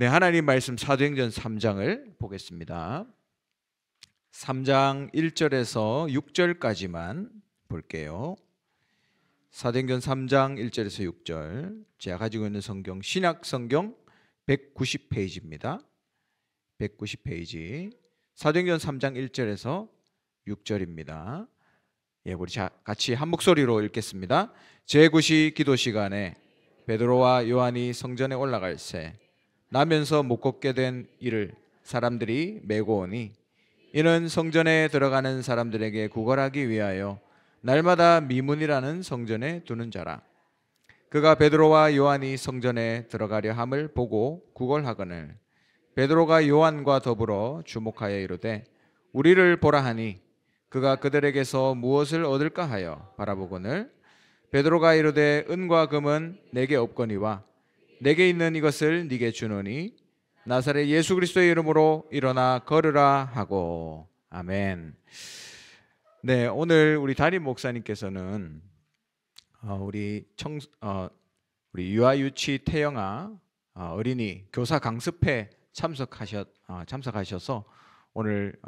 네, 하나님 말씀 사도행전 3장을 보겠습니다. 3장 1절에서 6절까지만 볼게요. 사도행전 3장 1절에서 6절. 제가 가지고 있는 성경 신약 성경 190페이지입니다. 190페이지. 사도행전 3장 1절에서 6절입니다. 예, 우리 같이 한 목소리로 읽겠습니다. 제9시 기도 시간에 베드로와 요한이 성전에 올라갈새 나면서 못 걷게 된 이를 사람들이 메고 오니 이는 성전에 들어가는 사람들에게 구걸하기 위하여 날마다 미문이라는 성전에 두는 자라. 그가 베드로와 요한이 성전에 들어가려 함을 보고 구걸하거늘 베드로가 요한과 더불어 주목하여 이르되 우리를 보라 하니 그가 그들에게서 무엇을 얻을까 하여 바라보거늘 베드로가 이르되 은과 금은 내게 없거니와 내게 있는 이것을 네게 주노니 나사렛 예수 그리스도의 이름으로 일어나 걸으라 하고. 아멘. 네, 오늘 우리 담임 목사님께서는 우리 유아유치 태영아 어린이 교사 강습회 참석하셔서 오늘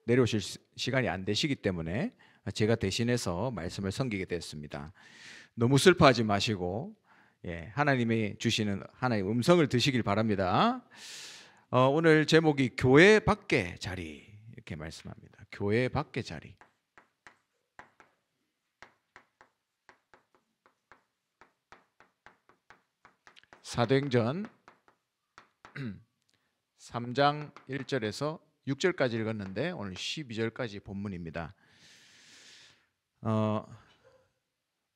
내려오실 시간이 안 되시기 때문에 제가 대신해서 말씀을 섬기게 됐습니다. 너무 슬퍼하지 마시고 하나님이 주시는 하나님의 음성을 드시길 바랍니다. 오늘 제목이 교회 밖의 자리 이렇게 말씀합니다. 교회 밖의 자리. 사도행전 3장 1절에서 6절까지 읽었는데 오늘 12절까지 본문입니다.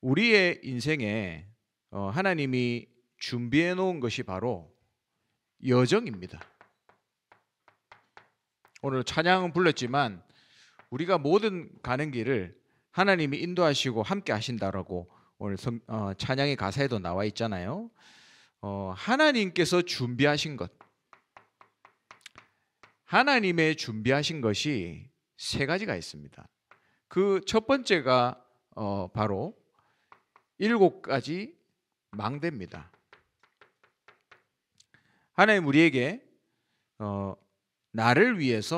우리의 인생에 하나님이 준비해 놓은 것이 바로 여정입니다. 오늘 찬양은 불렀지만 우리가 모든 가는 길을 하나님이 인도하시고 함께 하신다라고 오늘 찬양의 가사에도 나와 있잖아요. 하나님께서 준비하신 것, 하나님의 준비하신 것이 세 가지가 있습니다. 그 첫 번째가 바로 7가지 망대입니다. 하나님 우리에게 나를 위한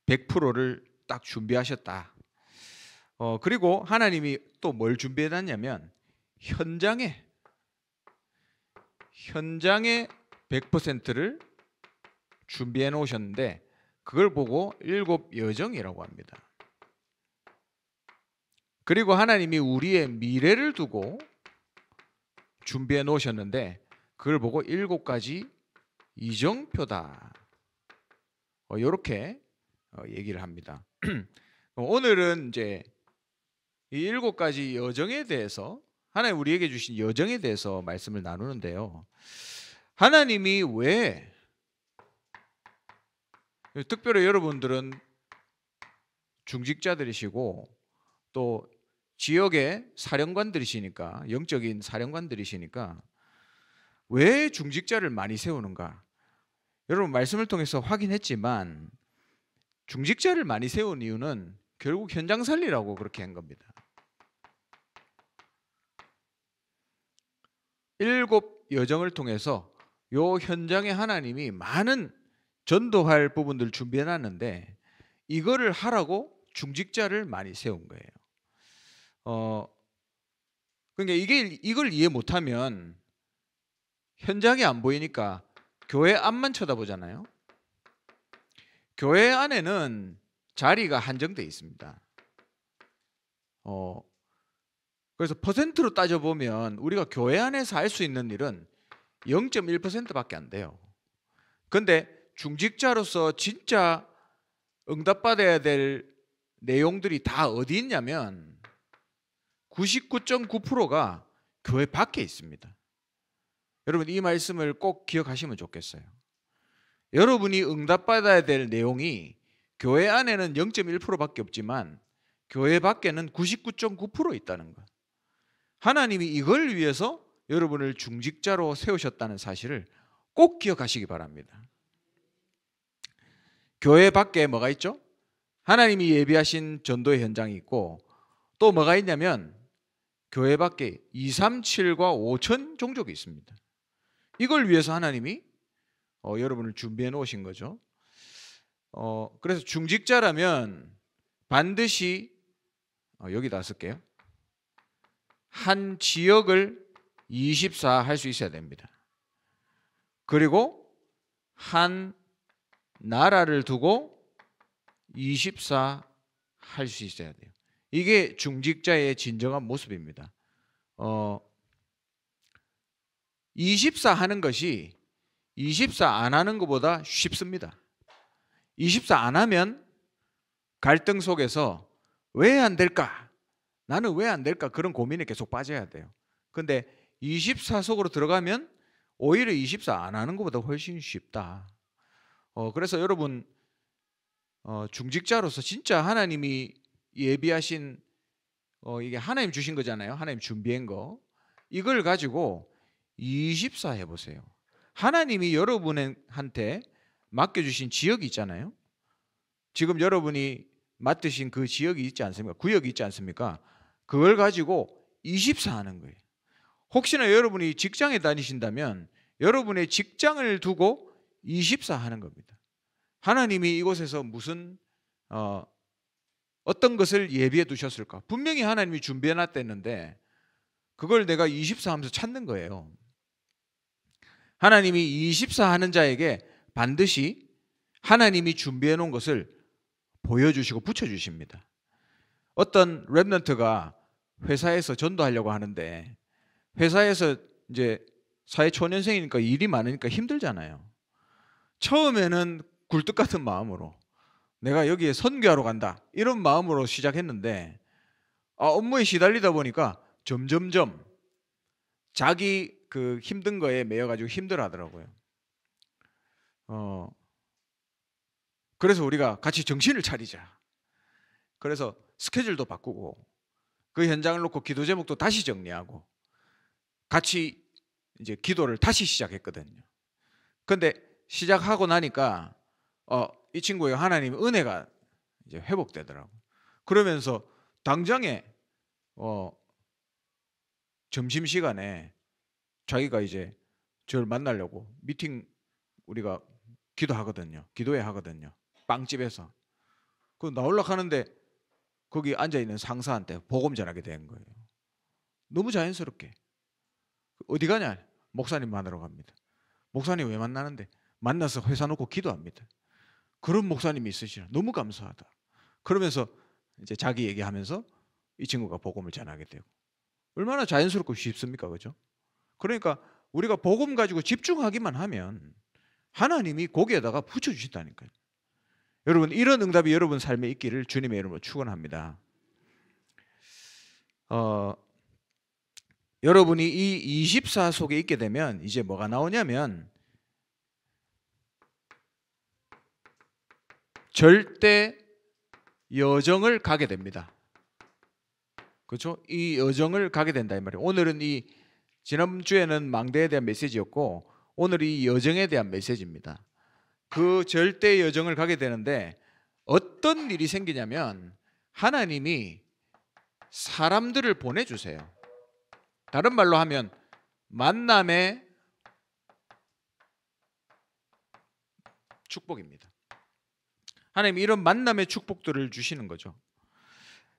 100%를 딱 준비하셨다. 그리고 하나님이 또 뭘 준비해놨냐면 현장에 100%를 준비해 놓으셨는데 그걸 보고 7여정이라고 합니다. 그리고 하나님이 우리의 미래를 두고 준비해 놓으셨는데 그걸 보고 7가지 이정표다. 이렇게 얘기를 합니다. 오늘은 이제 이 7가지 여정에 대해서 하나님 우리에게 주신 여정에 대해서 말씀을 나누는데요. 하나님이 왜 특별히 여러분들은 중직자들이시고 또 지역의 사령관들이시니까 영적인 사령관들이시니까 왜 중직자를 많이 세우는가? 여러분 말씀을 통해서 확인했지만 중직자를 많이 세운 이유는 결국 현장 살리라고 그렇게 한 겁니다. 7여정을 통해서 요 현장에 하나님이 많은 전도할 부분들을 준비해 놨는데 이거를 하라고 중직자를 많이 세운 거예요. 그러니까 이걸 이해 못하면 현장이 안 보이니까 교회 앞만 쳐다보잖아요. 교회 안에는 자리가 한정되어 있습니다. 그래서 퍼센트로 따져보면 우리가 교회 안에서 할 수 있는 일은 0.1%밖에 안 돼요. 그런데 중직자로서 진짜 응답받아야 될 내용들이 다 어디 있냐면 99.9%가 교회 밖에 있습니다. 여러분 이 말씀을 꼭 기억하시면 좋겠어요. 여러분이 응답받아야 될 내용이 교회 안에는 0.1%밖에 없지만 교회 밖에는 99.9% 있다는 것. 하나님이 이걸 위해서 여러분을 중직자로 세우셨다는 사실을 꼭 기억하시기 바랍니다. 교회 밖에 뭐가 있죠? 하나님이 예비하신 전도의 현장이 있고 또 뭐가 있냐면 교회 밖에 237과 5천 종족이 있습니다. 이걸 위해서 하나님이 여러분을 준비해 놓으신 거죠. 그래서 중직자라면 반드시 여기다 쓸게요. 한 지역을 24 할 수 있어야 됩니다. 그리고 한 나라를 두고 24 할 수 있어야 돼요. 이게 중직자의 진정한 모습입니다. 24 하는 것이 24 안 하는 것보다 쉽습니다. 24 안 하면 갈등 속에서 왜 안 될까? 나는 왜 안 될까? 그런 고민에 계속 빠져야 돼요. 근데 24 속으로 들어가면 오히려 24 안 하는 것보다 훨씬 쉽다. 그래서 여러분 중직자로서 진짜 하나님이 예비하신 이게 하나님 주신 거잖아요. 하나님 준비한 거. 이걸 가지고 24 해보세요. 하나님이 여러분한테 맡겨주신 지역이 있잖아요. 지금 여러분이 맡으신 그 지역이 있지 않습니까? 구역이 있지 않습니까? 그걸 가지고 24 하는 거예요. 혹시나 여러분이 직장에 다니신다면 여러분의 직장을 두고 24 하는 겁니다. 하나님이 이곳에서 무슨 어떤 것을 예비해 두셨을까? 분명히 하나님이 준비해 놨댔는데 그걸 내가 24 하면서 찾는 거예요. 하나님이 24 하는 자에게 반드시 하나님이 준비해 놓은 것을 보여주시고 붙여주십니다. 어떤 랩런트가 회사에서 전도하려고 하는데 회사에서 이제 사회초년생이니까 일이 많으니까 힘들잖아요. 처음에는 굴뚝 같은 마음으로 내가 여기에 선교하러 간다 이런 마음으로 시작했는데 업무에 시달리다 보니까 점점점 자기 그 힘든 거에 매여가지고 힘들어하더라고요. 그래서 우리가 같이 정신을 차리자. 그래서 스케줄도 바꾸고 그 현장을 놓고 기도 제목도 다시 정리하고 같이 이제 기도를 다시 시작했거든요. 근데 시작하고 나니까 이 친구의 하나님 은혜가 이제 회복되더라고. 그러면서 당장에 점심시간에 자기가 이제 저를 만나려고 미팅 우리가 기도하거든요. 기도회 하거든요. 빵집에서. 그 나올라 하는데 거기 앉아있는 상사한테 복음 전하게 된 거예요. 너무 자연스럽게. 어디 가냐? 목사님 만나러 갑니다. 목사님 왜 만나는데? 만나서 회사 놓고 기도합니다. 그런 목사님이 있으시라. 너무 감사하다. 그러면서 이제 자기 얘기하면서 이 친구가 복음을 전하게 되고. 얼마나 자연스럽고 쉽습니까? 그죠? 그러니까 우리가 복음 가지고 집중하기만 하면 하나님이 거기에다가 붙여주신다니까요. 여러분 이런 응답이 여러분 삶에 있기를 주님의 이름으로 축원합니다. 여러분이 이 24 속에 있게 되면 이제 뭐가 나오냐면 절대 여정을 가게 됩니다. 그렇죠? 이 여정을 가게 된다 이 말이에요. 오늘은 지난주에는 망대에 대한 메시지였고 오늘 이 여정에 대한 메시지입니다. 그 절대 여정을 가게 되는데 어떤 일이 생기냐면 하나님이 사람들을 보내주세요. 다른 말로 하면 만남의 축복입니다. 하나님이 이런 만남의 축복들을 주시는 거죠.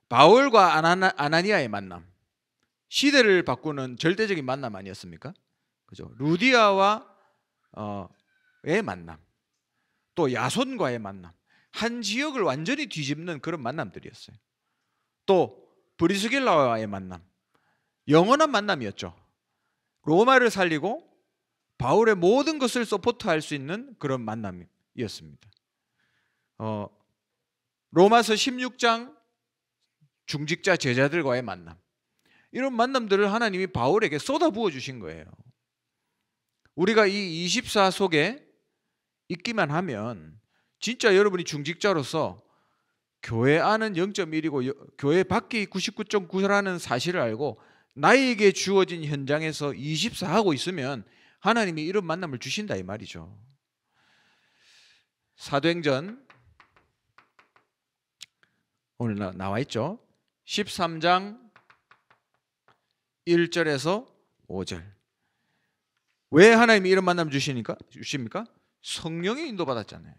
바울과 아나니아의 만남, 시대를 바꾸는 절대적인 만남 아니었습니까? 그죠? 루디아와의 만남, 또 야손과의 만남, 한 지역을 완전히 뒤집는 그런 만남들이었어요. 또 브리스길라와의 만남, 영원한 만남이었죠. 로마를 살리고 바울의 모든 것을 서포트할 수 있는 그런 만남이었습니다. 로마서 16장 중직자 제자들과의 만남, 이런 만남들을 하나님이 바울에게 쏟아부어 주신 거예요. 우리가 이 24 속에 있기만 하면 진짜 여러분이 중직자로서 교회 안은 0.1이고 교회 밖이 99.9라는 사실을 알고 나에게 주어진 현장에서 24 하고 있으면 하나님이 이런 만남을 주신다 이 말이죠. 사도행전 오늘 나와 있죠. 13장 1절에서 5절. 왜 하나님이 이런 만남 주십니까? 성령의 인도 받았잖아요.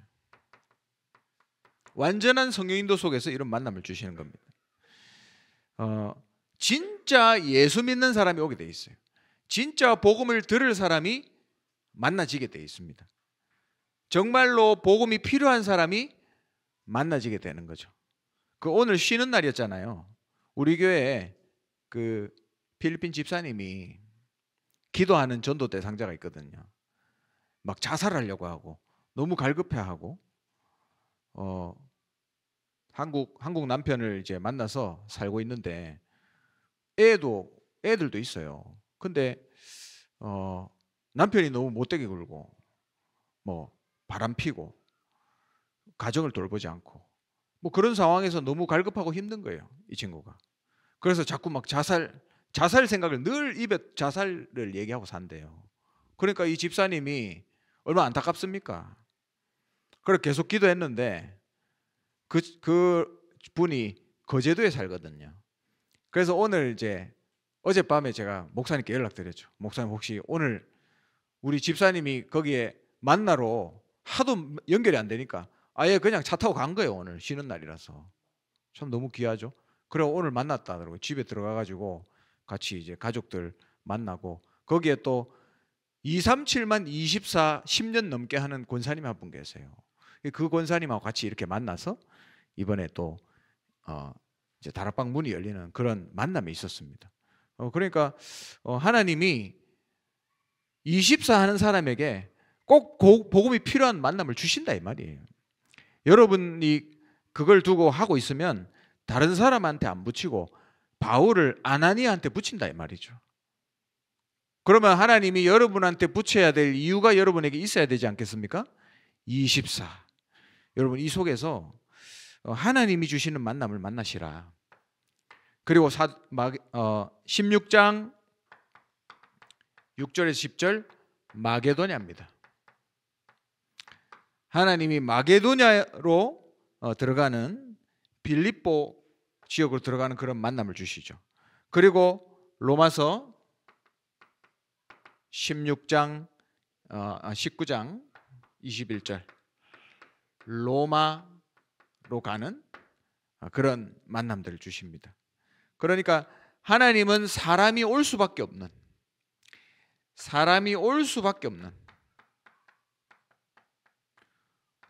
완전한 성령 인도 속에서 이런 만남을 주시는 겁니다. 진짜 예수 믿는 사람이 오게 돼 있어요. 진짜 복음을 들을 사람이 만나지게 돼 있습니다. 정말로 복음이 필요한 사람이 만나지게 되는 거죠. 오늘 쉬는 날이었잖아요. 우리 교회에 필리핀 집사님이 기도하는 전도 대상자가 있거든요. 막 자살하려고 하고 너무 갈급해하고 한국 남편을 이제 만나서 살고 있는데 애들도 있어요. 근데 남편이 너무 못되게 굴고 뭐 바람 피고 가정을 돌보지 않고 뭐 그런 상황에서 너무 갈급하고 힘든 거예요, 이 친구가. 그래서 자꾸 막 자살 생각을 늘 입에 자살을 얘기하고 산대요. 그러니까 이 집사님이 얼마나 안타깝습니까? 그래서 계속 기도했는데 그 분이 거제도에 살거든요. 그래서 오늘 이제 어젯밤에 제가 목사님께 연락드렸죠. 목사님 혹시 오늘 우리 집사님이 거기에 만나러 하도 연결이 안 되니까 아예 그냥 차 타고 간 거예요. 오늘 쉬는 날이라서. 참 너무 귀하죠. 그래 오늘 만났다 그러고 집에 들어가가지고 같이 이제 가족들 만나고 거기에 또 237만 24 10년 넘게 하는 권사님 한 분 계세요. 그 권사님하고 같이 이렇게 만나서 이번에 또 이제 다락방 문이 열리는 그런 만남이 있었습니다. 그러니까 하나님이 24 하는 사람에게 꼭 복음이 필요한 만남을 주신다 이 말이에요. 여러분이 그걸 두고 하고 있으면 다른 사람한테 안 붙이고 바울을 아나니아한테 붙인다 이 말이죠. 그러면 하나님이 여러분한테 붙여야 될 이유가 여러분에게 있어야 되지 않겠습니까? 24. 여러분 이 속에서 하나님이 주시는 만남을 만나시라. 그리고 16장 6절에서 10절 마게도냐입니다. 하나님이 마게도냐로 들어가는 빌립보 지역으로 들어가는 그런 만남을 주시죠. 그리고 로마서 19장 21절 로마로 가는 그런 만남들을 주십니다. 그러니까 하나님은 사람이 올 수밖에 없는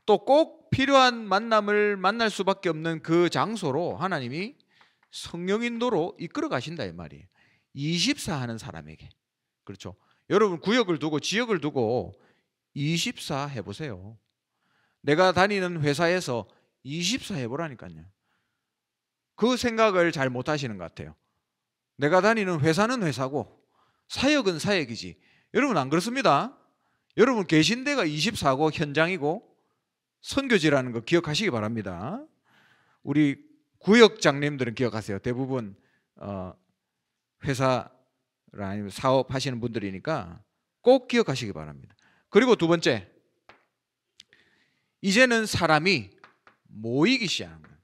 또 꼭 필요한 만남을 만날 수밖에 없는 그 장소로 하나님이 성령 인도로 이끌어 가신다 이 말이에요. 24 하는 사람에게. 그렇죠. 여러분 구역을 두고 지역을 두고 24 해보세요. 내가 다니는 회사에서 24 해보라니까요. 그 생각을 잘 못하시는 것 같아요. 내가 다니는 회사는 회사고 사역은 사역이지. 여러분 안 그렇습니다. 여러분 계신 데가 24고 현장이고 선교지라는 거 기억하시기 바랍니다. 우리 구역장님들은 기억하세요. 대부분 회사 아니면 사업하시는 분들이니까 꼭 기억하시기 바랍니다. 그리고 두 번째, 이제는 사람이 모이기 시작하는 거예요.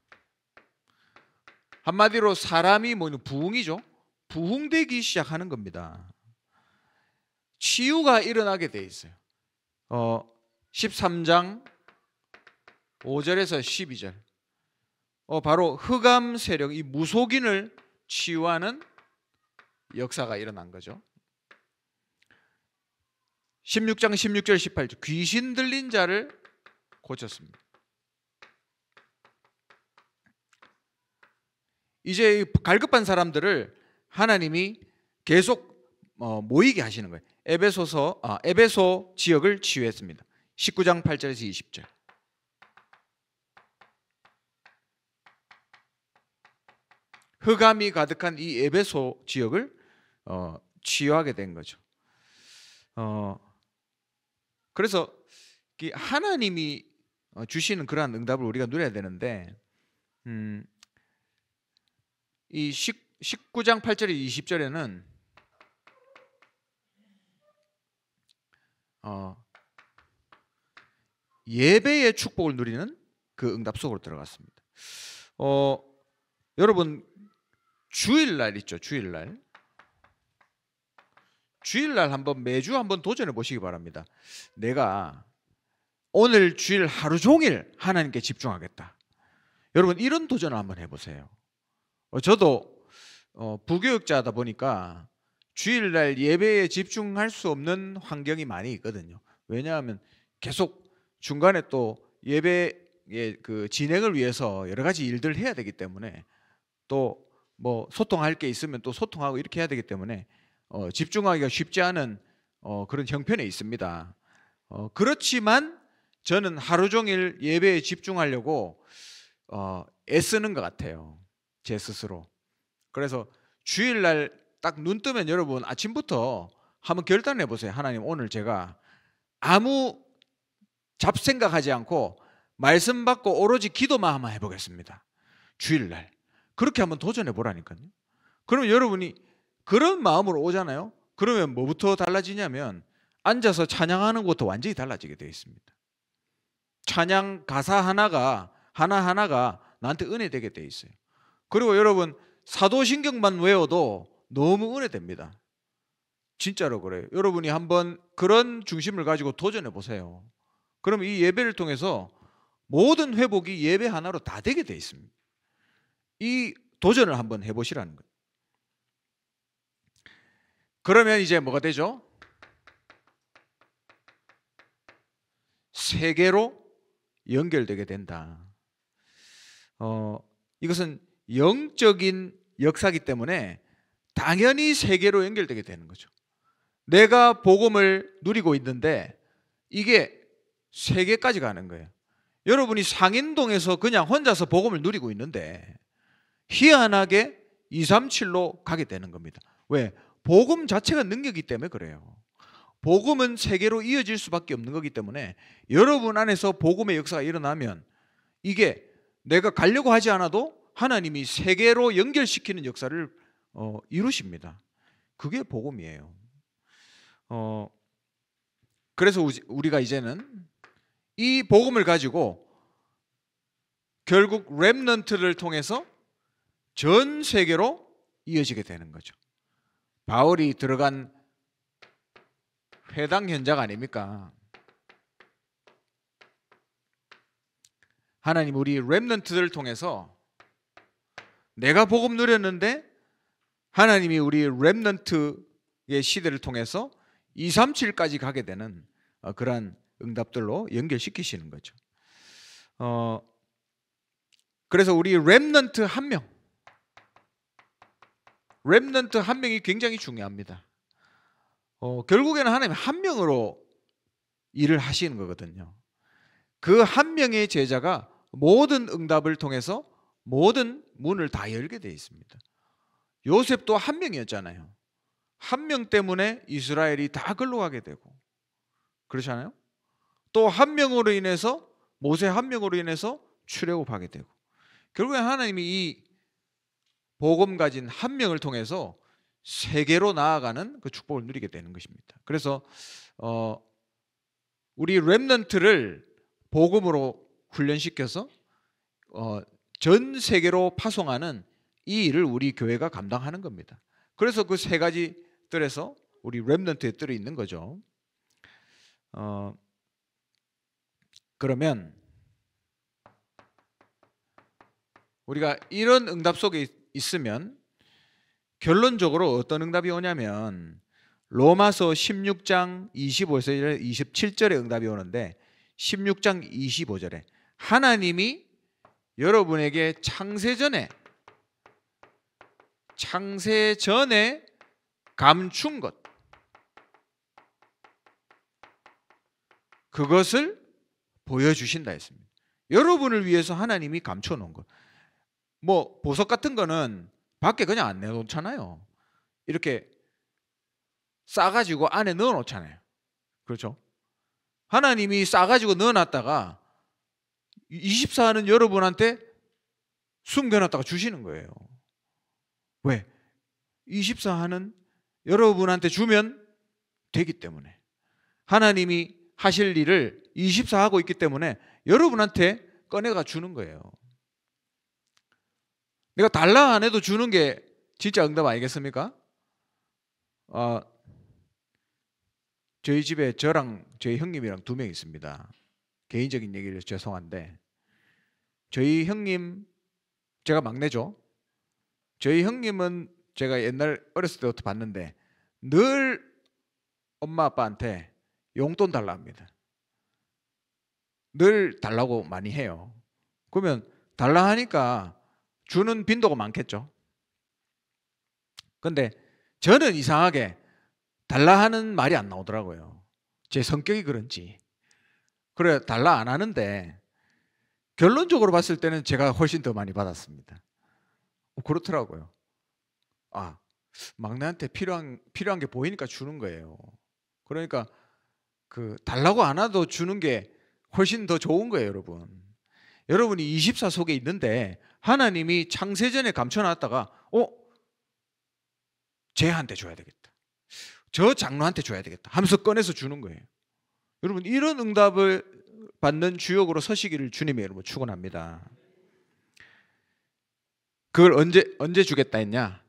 한마디로 사람이 모이는 부흥이죠. 부흥되기 시작하는 겁니다. 치유가 일어나게 돼 있어요. 13장 5절에서 12절 바로 흑암 세력, 이 무속인을 치유하는 역사가 일어난 거죠. 16장 16절 18절 귀신 들린 자를 고쳤습니다. 이제 갈급한 사람들을 하나님이 계속 모이게 하시는 거예요. 에베소 지역을 치유했습니다. 19장 8절에서 20절. 흑암이 가득한 이 에베소 지역을 치유하게 된 거죠. 그래서 하나님이 주시는 그러한 응답을 우리가 누려야 되는데 이 19장 8절에 20절에는 예배의 축복을 누리는 그 응답 속으로 들어갔습니다. 여러분 주일날 있죠. 주일날 주일날 한번 매주 한번 도전해 보시기 바랍니다. 내가 오늘 주일 하루 종일 하나님께 집중하겠다. 여러분 이런 도전을 한번 해보세요. 저도 부교육자다 보니까 주일날 예배에 집중할 수 없는 환경이 많이 있거든요. 왜냐하면 계속 중간에 또 예배의 그 진행을 위해서 여러 가지 일들을 해야 되기 때문에 또 뭐 소통할 게 있으면 또 소통하고 이렇게 해야 되기 때문에 집중하기가 쉽지 않은 그런 형편에 있습니다. 그렇지만 저는 하루 종일 예배에 집중하려고 애쓰는 것 같아요. 제 스스로. 그래서 주일날 딱 눈 뜨면 여러분 아침부터 한번 결단해 보세요. 하나님 오늘 제가 아무 잡생각하지 않고 말씀 받고 오로지 기도만 한번 해보겠습니다. 주일날. 그렇게 한번 도전해 보라니까요. 그러면 여러분이 그런 마음으로 오잖아요. 그러면 뭐부터 달라지냐면 앉아서 찬양하는 것도 완전히 달라지게 되어 있습니다. 찬양 가사 하나하나가 나한테 은혜되게 되어 있어요. 그리고 여러분 사도신경만 외워도 너무 은혜됩니다. 진짜로 그래요. 여러분이 한번 그런 중심을 가지고 도전해 보세요. 그러면 이 예배를 통해서 모든 회복이 예배 하나로 다 되게 되어 있습니다. 이 도전을 한번 해보시라는 거예요. 그러면 이제 뭐가 되죠? 세계로 연결되게 된다. 이것은 영적인 역사이기 때문에 당연히 세계로 연결되게 되는 거죠. 내가 복음을 누리고 있는데 이게 세계까지 가는 거예요. 여러분이 상인동에서 그냥 혼자서 복음을 누리고 있는데 희한하게 237로 가게 되는 겁니다. 왜? 복음 자체가 능력이기 때문에 그래요. 복음은 세계로 이어질 수밖에 없는 거기 때문에 여러분 안에서 복음의 역사가 일어나면 이게 내가 가려고 하지 않아도 하나님이 세계로 연결시키는 역사를 이루십니다. 그게 복음이에요. 그래서 우리가 이제는 이 복음을 가지고 결국 렘넌트를 통해서 전 세계로 이어지게 되는 거죠. 바울이 들어간 회당 현장 아닙니까? 하나님 우리 렘넌트들을 통해서 내가 복음 누렸는데 하나님이 우리 렘넌트의 시대를 통해서 237까지 가게 되는 그러한 응답들로 연결시키시는 거죠. 그래서 우리 렘넌트 한 명이 굉장히 중요합니다. 결국에는 하나님 한 명으로 일을 하시는 거거든요. 그 한 명의 제자가 모든 응답을 통해서 모든 문을 다 열게 되어 있습니다. 요셉도 한 명이었잖아요. 한 명 때문에 이스라엘이 다 글로 가게 되고 그렇잖아요. 또 한 명으로 인해서 모세 한 명으로 인해서 출애굽하게 되고 결국에 하나님이 이 복음 가진 한 명을 통해서 세계로 나아가는 그 축복을 누리게 되는 것입니다. 그래서 우리 렘넌트를 복음으로 훈련시켜서 전 세계로 파송하는 이 일을 우리 교회가 감당하는 겁니다. 그래서 그 세 가지 뜰에서 우리 렘넌트의 뜰이 있는 거죠. 그러면 우리가 이런 응답 속에 있으면 결론적으로 어떤 응답이 오냐면 로마서 16장 25절에 27절에 응답이 오는데 16장 25절에 하나님이 여러분에게 창세 전에 감춘 것 그것을 보여주신다 했습니다. 여러분을 위해서 하나님이 감춰놓은 것. 뭐 보석 같은 거는 밖에 그냥 안 내놓잖아요. 이렇게 싸가지고 안에 넣어놓잖아요. 그렇죠? 하나님이 싸가지고 넣어놨다가 24하는 여러분한테 숨겨놨다가 주시는 거예요. 왜? 24하는 여러분한테 주면 되기 때문에 하나님이 하실 일을 24하고 있기 때문에 여러분한테 꺼내가 주는 거예요. 내가 달라 안 해도 주는 게 진짜 응답 아니겠습니까? 저희 집에 저랑 저희 형님이랑 2명 있습니다. 개인적인 얘기를 죄송한데, 저희 형님, 제가 막내죠. 저희 형님은 제가 옛날 어렸을 때부터 봤는데 늘 엄마 아빠한테 용돈 달라 합니다. 늘 달라고 많이 해요. 그러면 달라 하니까 주는 빈도가 많겠죠. 근데 저는 이상하게 달라 하는 말이 안 나오더라고요. 제 성격이 그런지. 그래, 달라 안 하는데 결론적으로 봤을 때는 제가 훨씬 더 많이 받았습니다. 그렇더라고요. 아, 막내한테 필요한 게 보이니까 주는 거예요. 그러니까 달라고 안 하도 주는 게 훨씬 더 좋은 거예요, 여러분. 여러분이 24 속에 있는데 하나님이 창세전에 감춰놨다가 쟤한테 줘야 되겠다, 저 장로한테 줘야 되겠다 하면서 꺼내서 주는 거예요. 여러분, 이런 응답을 받는 주역으로 서시기를 주님의 이름으로 축원합니다. 그걸 언제 주겠다 했냐?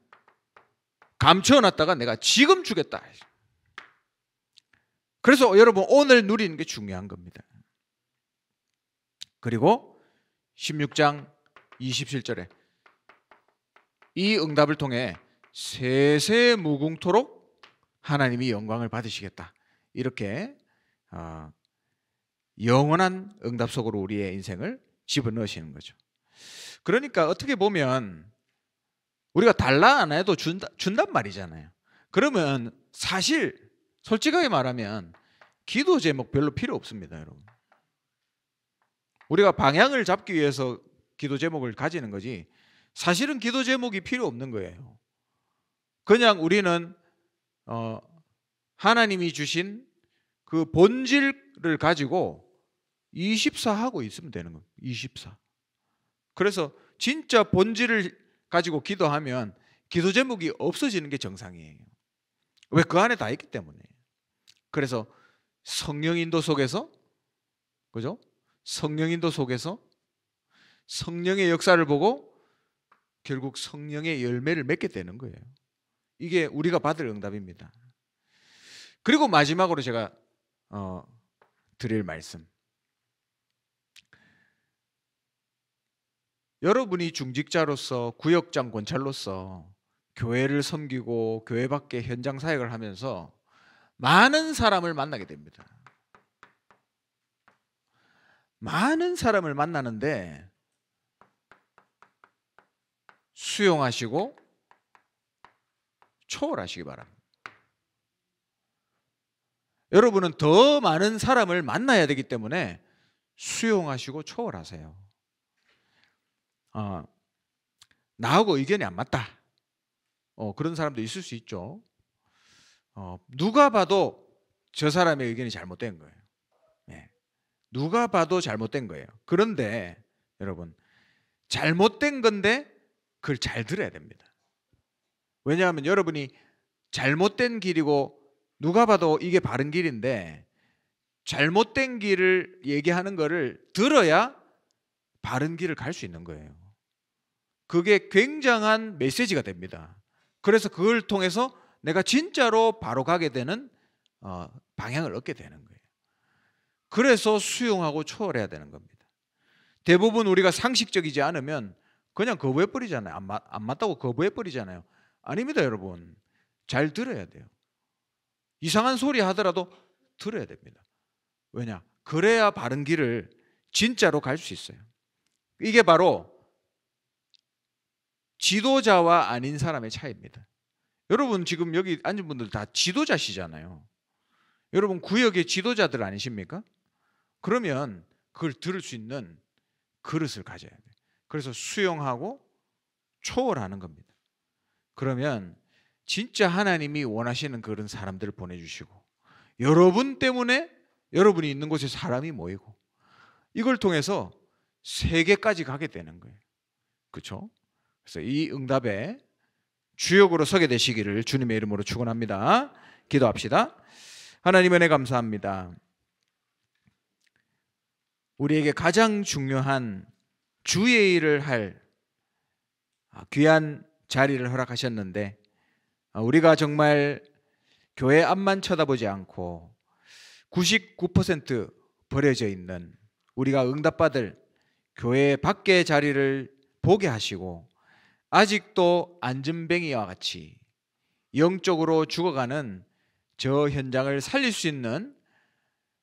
감춰놨다가 내가 지금 주겠다. 그래서 여러분, 오늘 누리는 게 중요한 겁니다. 그리고 16장 27절에 이 응답을 통해 세세 무궁토록 하나님이 영광을 받으시겠다, 이렇게 영원한 응답 속으로 우리의 인생을 집어넣으시는 거죠. 그러니까 어떻게 보면 우리가 달라 안 해도 준단 말이잖아요. 그러면 사실 솔직하게 말하면 기도 제목 별로 필요 없습니다, 여러분. 우리가 방향을 잡기 위해서 기도 제목을 가지는 거지 사실은 기도 제목이 필요 없는 거예요. 그냥 우리는 하나님이 주신 그 본질을 가지고 24 하고 있으면 되는 거예요. 24. 그래서 진짜 본질을 가지고 기도하면 기도 제목이 없어지는 게 정상이에요. 왜? 그 안에 다 있기 때문에. 그래서 성령 인도 속에서, 그죠? 성령 인도 속에서 성령의 역사를 보고 결국 성령의 열매를 맺게 되는 거예요. 이게 우리가 받을 응답입니다. 그리고 마지막으로 제가 드릴 말씀. 여러분이 중직자로서, 구역장 권찰로서 교회를 섬기고 교회 밖에 현장 사역을 하면서 많은 사람을 만나게 됩니다. 많은 사람을 만나는데 수용하시고 초월하시기 바랍니다. 여러분은 더 많은 사람을 만나야 되기 때문에 수용하시고 초월하세요. 나하고 의견이 안 맞다, 그런 사람도 있을 수 있죠. 누가 봐도 저 사람의 의견이 잘못된 거예요. 네. 누가 봐도 잘못된 거예요. 그런데 여러분, 잘못된 건데 그걸 잘 들어야 됩니다. 왜냐하면 여러분이 잘못된 길이고 누가 봐도 이게 바른 길인데 잘못된 길을 얘기하는 거를 들어야 바른 길을 갈 수 있는 거예요. 그게 굉장한 메시지가 됩니다. 그래서 그걸 통해서 내가 진짜로 바로 가게 되는 방향을 얻게 되는 거예요. 그래서 수용하고 초월해야 되는 겁니다. 대부분 우리가 상식적이지 않으면 그냥 거부해버리잖아요. 안 맞다고 거부해버리잖아요. 아닙니다, 여러분. 잘 들어야 돼요. 이상한 소리 하더라도 들어야 됩니다. 왜냐? 그래야 바른 길을 진짜로 갈 수 있어요. 이게 바로 지도자와 아닌 사람의 차이입니다. 여러분 지금 여기 앉은 분들 다 지도자시잖아요. 여러분 구역의 지도자들 아니십니까? 그러면 그걸 들을 수 있는 그릇을 가져야 돼요. 그래서 수용하고 초월하는 겁니다. 그러면 진짜 하나님이 원하시는 그런 사람들을 보내주시고 여러분 때문에 여러분이 있는 곳에 사람이 모이고 이걸 통해서 세계까지 가게 되는 거예요. 그렇죠? 그래서 이 응답에 주역으로 서게 되시기를 주님의 이름으로 축원합니다. 기도합시다. 하나님 은혜 감사합니다. 우리에게 가장 중요한 주의 일을 할 귀한 자리를 허락하셨는데 우리가 정말 교회 앞만 쳐다보지 않고 99% 버려져 있는 우리가 응답받을 교회 밖의 자리를 보게 하시고 아직도 안전뱅이와 같이 영적으로 죽어가는 저 현장을 살릴 수 있는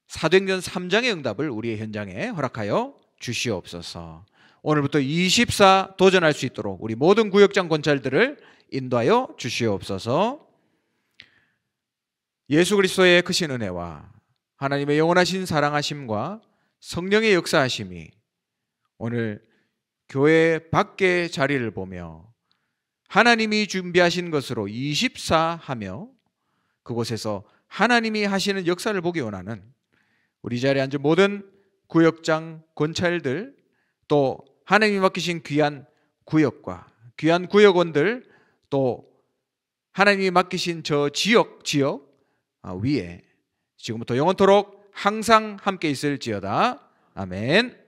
사도행전 3장의 응답을 우리의 현장에 허락하여 주시옵소서. 오늘부터 24 도전할 수 있도록 우리 모든 구역장 권찰들을 인도하여 주시옵소서. 예수 그리스도의 크신 은혜와 하나님의 영원하신 사랑하심과 성령의 역사하심이 오늘 교회 밖의 자리를 보며 하나님이 준비하신 것으로 24 하며 그곳에서 하나님이 하시는 역사를 보기 원하는 우리 자리에 앉은 모든 구역장 권찰들, 또 하나님이 맡기신 귀한 구역과 귀한 구역원들, 또 하나님이 맡기신 저 지역 위에 지금부터 영원토록 항상 함께 있을지어다. 아멘.